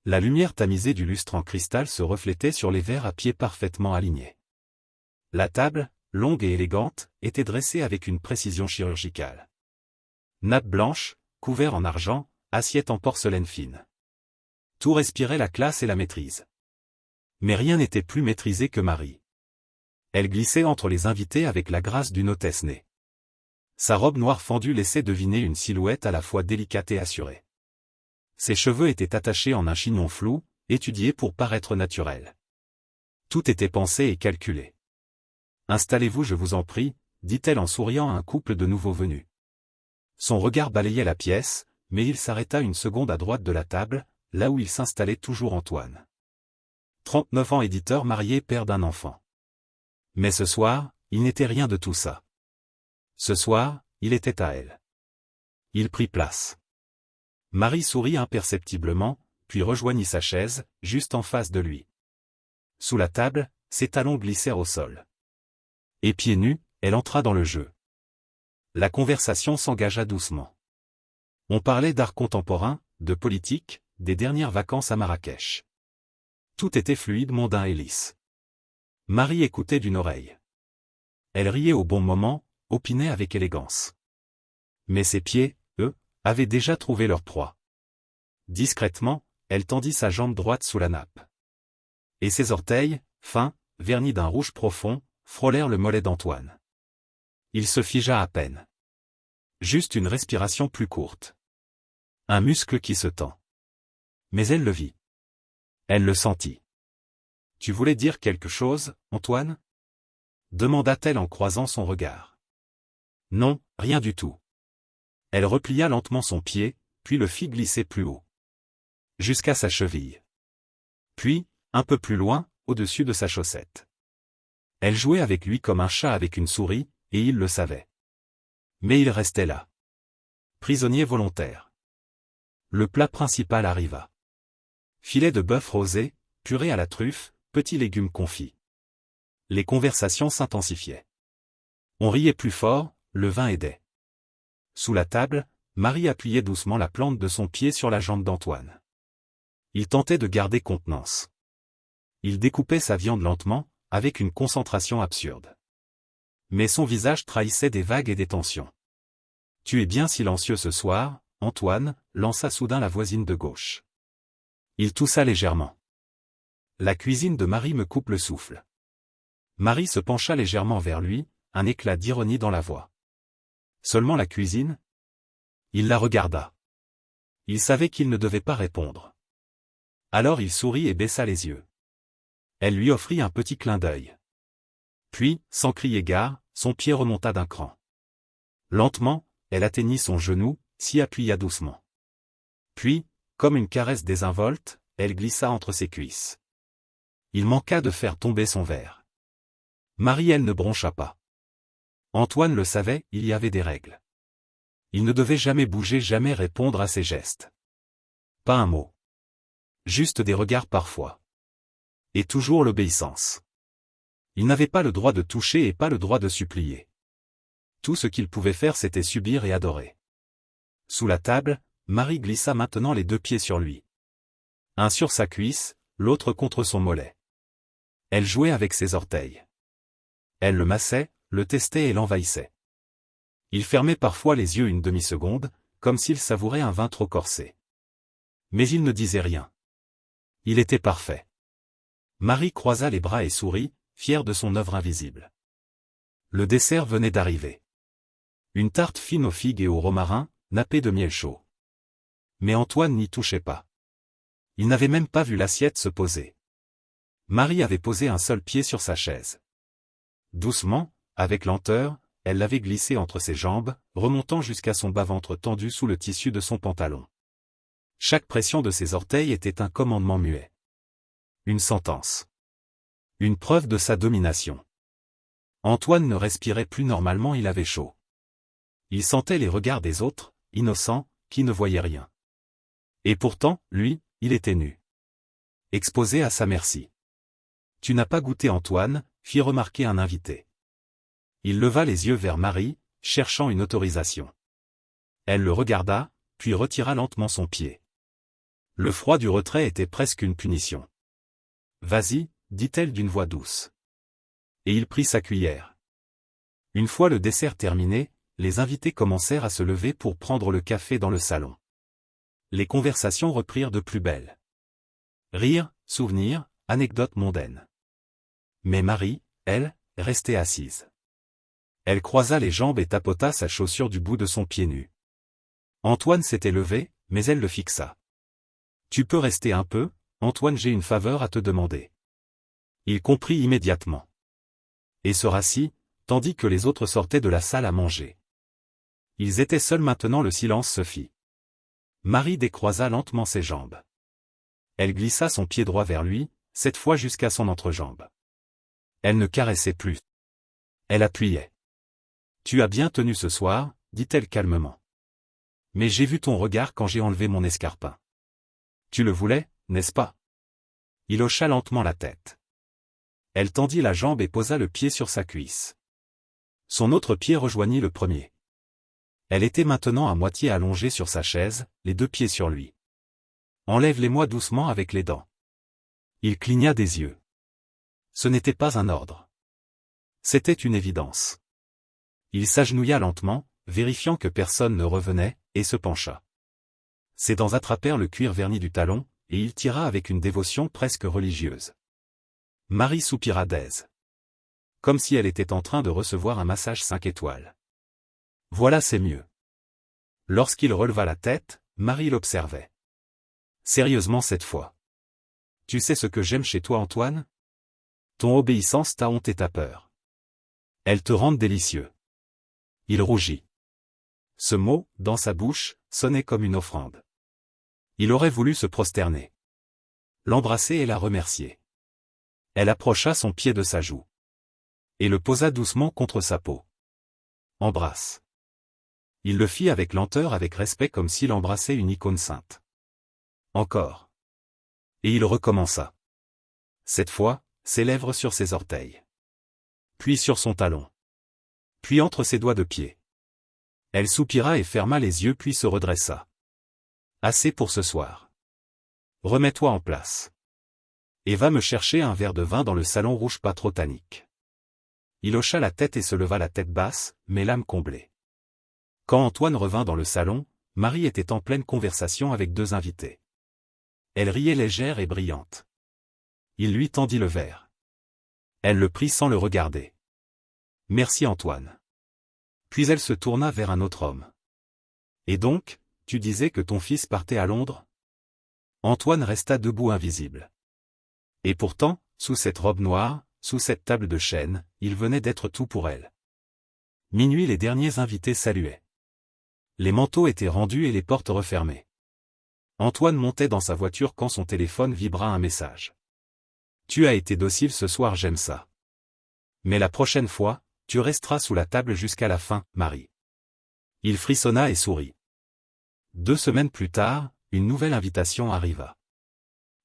La lumière tamisée du lustre en cristal se reflétait sur les verres à pieds parfaitement alignés. La table, longue et élégante, était dressée avec une précision chirurgicale. Nappe blanche, couvert en argent, assiette en porcelaine fine. Tout respirait la classe et la maîtrise. Mais rien n'était plus maîtrisé que Marie. Elle glissait entre les invités avec la grâce d'une hôtesse née. Sa robe noire fendue laissait deviner une silhouette à la fois délicate et assurée. Ses cheveux étaient attachés en un chignon flou, étudié pour paraître naturel. Tout était pensé et calculé. « Installez-vous, je vous en prie », dit-elle en souriant à un couple de nouveaux venus. Son regard balayait la pièce, mais il s'arrêta une seconde à droite de la table, là où il s'installait toujours Antoine. 39 ans, éditeur marié, père d'un enfant. Mais ce soir, il n'était rien de tout ça. Ce soir, il était à elle. Il prit place. Marie sourit imperceptiblement, puis rejoignit sa chaise, juste en face de lui. Sous la table, ses talons glissèrent au sol. Et pieds nus, elle entra dans le jeu. La conversation s'engagea doucement. On parlait d'art contemporain, de politique, des dernières vacances à Marrakech. Tout était fluide, mondain et lisse. Marie écoutait d'une oreille. Elle riait au bon moment, opinait avec élégance. Mais ses pieds, eux, avaient déjà trouvé leur proie. Discrètement, elle tendit sa jambe droite sous la nappe. Et ses orteils, fins, vernis d'un rouge profond, frôlèrent le mollet d'Antoine. Il se figea à peine. Juste une respiration plus courte. Un muscle qui se tend. Mais elle le vit. Elle le sentit. « Tu voulais dire quelque chose, Antoine ?» demanda-t-elle en croisant son regard. « Non, rien du tout. » Elle replia lentement son pied, puis le fit glisser plus haut. Jusqu'à sa cheville. Puis, un peu plus loin, au-dessus de sa chaussette. Elle jouait avec lui comme un chat avec une souris, et il le savait. Mais il restait là. Prisonnier volontaire. Le plat principal arriva. Filet de bœuf rosé, purée à la truffe, petits légumes confits. Les conversations s'intensifiaient. On riait plus fort, le vin aidait. Sous la table, Marie appuyait doucement la plante de son pied sur la jambe d'Antoine. Il tentait de garder contenance. Il découpait sa viande lentement, avec une concentration absurde. Mais son visage trahissait des vagues et des tensions. « Tu es bien silencieux ce soir, Antoine », lança soudain la voisine de gauche. Il toussa légèrement. La cuisine de Marie me coupe le souffle. Marie se pencha légèrement vers lui, un éclat d'ironie dans la voix. Seulement la cuisine ? Il la regarda. Il savait qu'il ne devait pas répondre. Alors il sourit et baissa les yeux. Elle lui offrit un petit clin d'œil. Puis, sans crier gare, son pied remonta d'un cran. Lentement, elle atteignit son genou, s'y appuya doucement. Puis, comme une caresse désinvolte, elle glissa entre ses cuisses. Il manqua de faire tomber son verre. Marie, elle ne broncha pas. Antoine le savait, il y avait des règles. Il ne devait jamais bouger, jamais répondre à ses gestes. Pas un mot. Juste des regards parfois. Et toujours l'obéissance. Il n'avait pas le droit de toucher et pas le droit de supplier. Tout ce qu'il pouvait faire, c'était subir et adorer. Sous la table, Marie glissa maintenant les deux pieds sur lui. Un sur sa cuisse, l'autre contre son mollet. Elle jouait avec ses orteils. Elle le massait, le testait et l'envahissait. Il fermait parfois les yeux une demi-seconde, comme s'il savourait un vin trop corsé. Mais il ne disait rien. Il était parfait. Marie croisa les bras et sourit, fière de son œuvre invisible. Le dessert venait d'arriver. Une tarte fine aux figues et au romarin, nappée de miel chaud. Mais Antoine n'y touchait pas. Il n'avait même pas vu l'assiette se poser. Marie avait posé un seul pied sur sa chaise. Doucement, avec lenteur, elle l'avait glissé entre ses jambes, remontant jusqu'à son bas-ventre tendu sous le tissu de son pantalon. Chaque pression de ses orteils était un commandement muet. Une sentence. Une preuve de sa domination. Antoine ne respirait plus normalement, il avait chaud. Il sentait les regards des autres, innocents, qui ne voyaient rien. Et pourtant, lui, il était nu. Exposé à sa merci. « Tu n'as pas goûté, Antoine », fit remarquer un invité. Il leva les yeux vers Marie, cherchant une autorisation. Elle le regarda, puis retira lentement son pied. Le froid du retrait était presque une punition. « Vas-y » dit-elle d'une voix douce. Et il prit sa cuillère. Une fois le dessert terminé, les invités commencèrent à se lever pour prendre le café dans le salon. Les conversations reprirent de plus belle. Rires, souvenirs, anecdotes mondaines. Mais Marie, elle, restait assise. Elle croisa les jambes et tapota sa chaussure du bout de son pied nu. Antoine s'était levé, mais elle le fixa. « Tu peux rester un peu, Antoine, j'ai une faveur à te demander. » Il comprit immédiatement. Et se rassit, tandis que les autres sortaient de la salle à manger. Ils étaient seuls maintenant, le silence se fit. Marie décroisa lentement ses jambes. Elle glissa son pied droit vers lui, cette fois jusqu'à son entrejambe. Elle ne caressait plus. Elle appuyait. « Tu as bien tenu ce soir, dit-elle calmement. Mais j'ai vu ton regard quand j'ai enlevé mon escarpin. Tu le voulais, n'est-ce pas ? » Il hocha lentement la tête. Elle tendit la jambe et posa le pied sur sa cuisse. Son autre pied rejoignit le premier. Elle était maintenant à moitié allongée sur sa chaise, les deux pieds sur lui. « Enlève-les-moi doucement avec les dents. » Il cligna des yeux. Ce n'était pas un ordre. C'était une évidence. Il s'agenouilla lentement, vérifiant que personne ne revenait, et se pencha. Ses dents attrapèrent le cuir verni du talon, et il tira avec une dévotion presque religieuse. Marie soupira d'aise. Comme si elle était en train de recevoir un massage 5 étoiles. Voilà, c'est mieux. Lorsqu'il releva la tête, Marie l'observait. Sérieusement cette fois. Tu sais ce que j'aime chez toi, Antoine ? Ton obéissance, ta honte et ta peur. Elles te rendent délicieux. Il rougit. Ce mot, dans sa bouche, sonnait comme une offrande. Il aurait voulu se prosterner. L'embrasser et la remercier. Elle approcha son pied de sa joue. Et le posa doucement contre sa peau. Embrasse. Il le fit avec lenteur, avec respect, comme s'il embrassait une icône sainte. Encore. Et il recommença. Cette fois, ses lèvres sur ses orteils. Puis sur son talon. Puis entre ses doigts de pied. Elle soupira et ferma les yeux, puis se redressa. Assez pour ce soir. Remets-toi en place. Et va me chercher un verre de vin dans le salon rouge pas trop tannique. Il hocha la tête et se leva la tête basse, mais l'âme comblée. Quand Antoine revint dans le salon, Marie était en pleine conversation avec deux invités. Elle riait légère et brillante. Il lui tendit le verre. Elle le prit sans le regarder. « Merci Antoine. » Puis elle se tourna vers un autre homme. « Et donc, tu disais que ton fils partait à Londres ?» Antoine resta debout invisible. Et pourtant, sous cette robe noire, sous cette table de chêne, il venait d'être tout pour elle. Minuit, les derniers invités saluaient. Les manteaux étaient rendus et les portes refermées. Antoine montait dans sa voiture quand son téléphone vibra un message. « Tu as été docile ce soir, j'aime ça. Mais la prochaine fois, tu resteras sous la table jusqu'à la fin, Marie. » Il frissonna et sourit. 2 semaines plus tard, une nouvelle invitation arriva.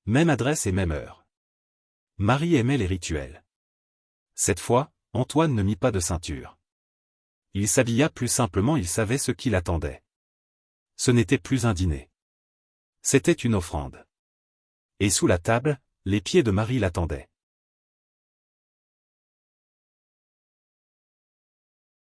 Même adresse et même heure. Marie aimait les rituels. Cette fois, Antoine ne mit pas de ceinture. Il s'habilla plus simplement, il savait ce qui l'attendait. Ce n'était plus un dîner. C'était une offrande. Et sous la table, les pieds de Marie l'attendaient.